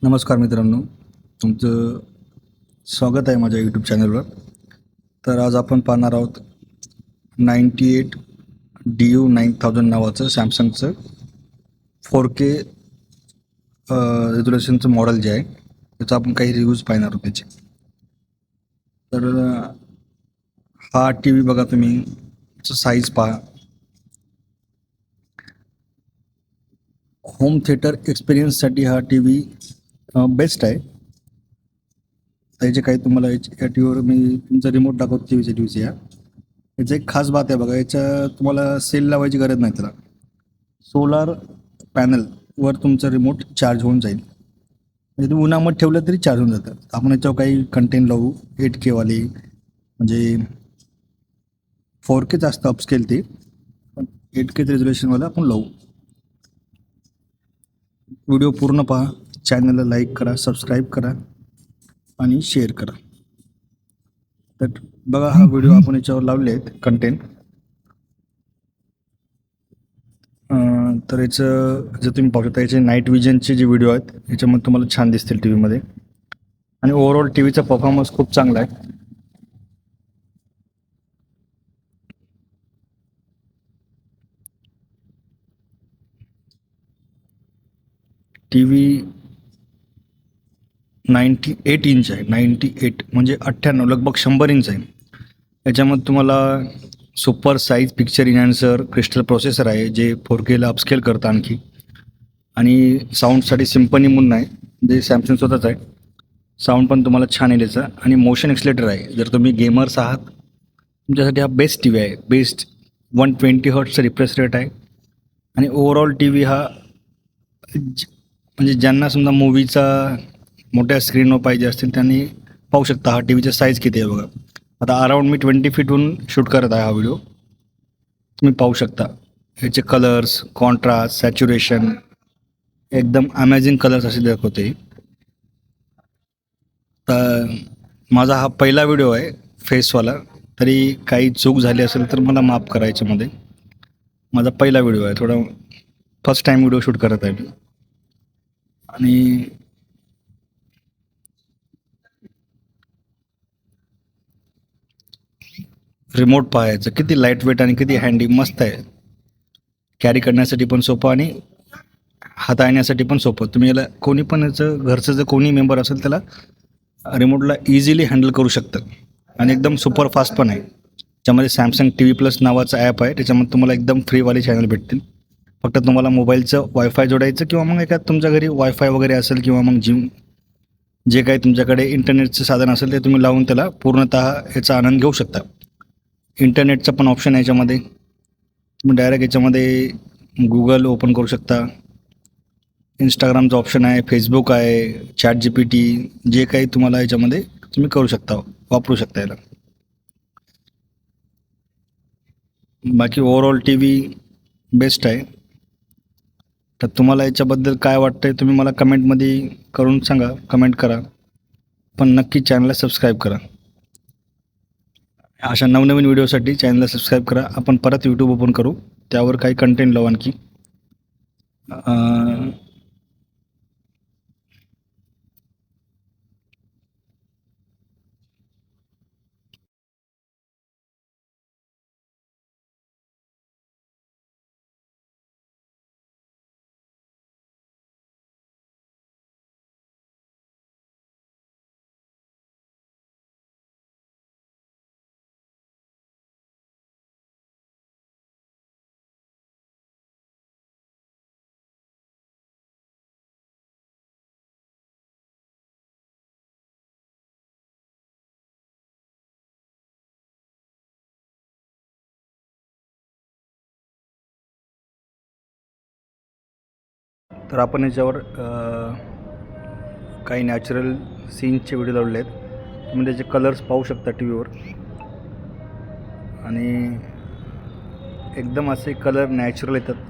नमस्कार मित्रांनो, तुमचं स्वागत आहे माझ्या यूट्यूब चॅनलवर. तर आज आपण पाहणार आहोत 98DU9000 नावाचं सॅमसंगचं 4K रेझोल्युशनचं मॉडेल जे आहे त्याचं आपण काही रिव्ह्यूज पाहणार आहोत त्याचे. तर हा टी व्ही बघा तुम्ही, त्याचं साईज पहा. होम थिएटर एक्सपिरियन्ससाठी हा टी व्ही बेस्ट आहे. त्याचे काही तुम्हाला या टी व्हीवर मी तुमचा रिमोट दाखवतो टी व्हीच्या याचं एक खास बात आहे बघा, याच्या तुम्हाला सेल लावायची गरज नाही. त्याला सोलार पॅनलवर तुमचं रिमोट चार्ज होऊन जाईल. म्हणजे तुम्ही उन्हामध्ये ठेवलं तरी चार्ज होऊन जातं. आपण याच्यावर काही कंटेंट लावू 8K वाले, म्हणजे 4K जास्त अपस्केल ते, पण 8K रेझोल्युशनवाला आपण लावू. व्हिडिओ पूर्ण पहा, चॅनलला लाईक करा, सबस्क्राईब करा आणि शेअर करा. तर बघा, हा व्हिडिओ आपण याच्यावर लावले आहेत कंटेंट. तर याचं जर तुम्ही पाहू शकता, याचे नाईट विजनचे जे व्हिडिओ आहेत याच्यामध्ये तुम्हाला छान दिसतील टी व्हीमध्ये. आणि ओव्हरऑल टी व्हीचा परफॉर्मन्स खूप चांगला आहे. टी व्ही 98 इंच आहे. 98 म्हणजे 98, लगभग 100 इंच आहे. याच्यामध्ये तुम्हाला super size picture enhancer crystal processor आहे, जे 4Kला अपस्केल करतं आणखी. आणि साऊंडसाठी सिम्पनी म्हणून आहे, जे सॅमसंग स्वतःच आहे. साऊंड पण तुम्हाला छान येईल याचा. आणि मोशन एक्सलेटर आहे. जर तुम्ही गेमर्स आहात, तुमच्यासाठी हा बेस्ट टी व्ही आहे. बेस्ट 120 हर्ट्सचा रिफ्रेश रेट आहे. आणि ओव्हरऑल टी व्ही हा म्हणजे ज्यांना समजा मूवीचा मोठ्या स्क्रीनवर पाहिजे असतील त्यांनी पाहू शकता. हा टी व्हीचा साईज किती आहे बघा. आता अराऊंड मी 20 फीटहून शूट करत आहे हा व्हिडिओ. तुम्ही पाहू शकता ह्याचे कलर्स, कॉन्ट्रास्ट, सॅच्युरेशन एकदम अमेझिंग कलर्स असे दाखवते. तर माझा हा पहिला व्हिडिओ आहे फेसवाला, तरी काही चूक झाली असेल तर मला माफ करा. याच्यामध्ये माझा पहिला व्हिडिओ आहे, थोडा फर्स्ट टाईम व्हिडिओ शूट करत आहे मी. आणि रिमोट पाहायचं किती लाईट वेट आणि किती हँडी, मस्त आहे. कॅरी करण्यासाठी पण सोपं आणि हाताळण्यासाठी पण सोपं. तुम्ही याला कोणी पण, याचं घरचं जर कोणी मेंबर असेल त्याला रिमोटला इझिली हँडल करू शकतं. आणि एकदम सुपर फास्ट पण आहे. त्याच्यामध्ये सॅमसंग टी व्ही प्लस नावाचा ॲप आहे, त्याच्यामध्ये तुम्हाला एकदम फ्रीवाले चॅनल भेटतील. फक्त तुम्हाला मोबाईलचं वायफाय जोडायचं, किंवा मग एखाद तुमच्या घरी वायफाय वगैरे असेल, किंवा मग जे काही तुमच्याकडे इंटरनेटचं साधन असेल ते तुम्ही लावून त्याला पूर्णतः याचा आनंद घेऊ शकता. इंटरनेटचं पण ऑप्शन आहे याच्यामध्ये. तुम्ही डायरेक्ट याच्यामध्ये गुगल ओपन करू शकता. इंस्टाग्रामचं ऑप्शन आहे, फेसबुक आहे, ChatGPT, जे काही तुम्हाला याच्यामध्ये तुम्ही करू शकता, वापरू शकता याला. बाकी ओव्हरऑल टी व्ही बेस्ट आहे. तर तुम्हाला याच्याबद्दल काय वाटतं तुम्ही मला कमेंटमध्ये करून सांगा, कमेंट करा. पण नक्की चॅनलला सबस्क्राईब करा. अशा नवनवीन व्हिडिओसाठी चॅनलला सबस्क्राईब करा. आपण परत यूट्यूब ओपन करू, त्यावर काही कंटेंट लावू आणखी. तर आपण याच्यावर काही नॅचरल सीनचे व्हिडिओ लावले आहेत. तुम्ही त्याचे कलर्स पाहू शकता टी व्हीवर. आणि एकदम असे कलर नॅचरल येतात.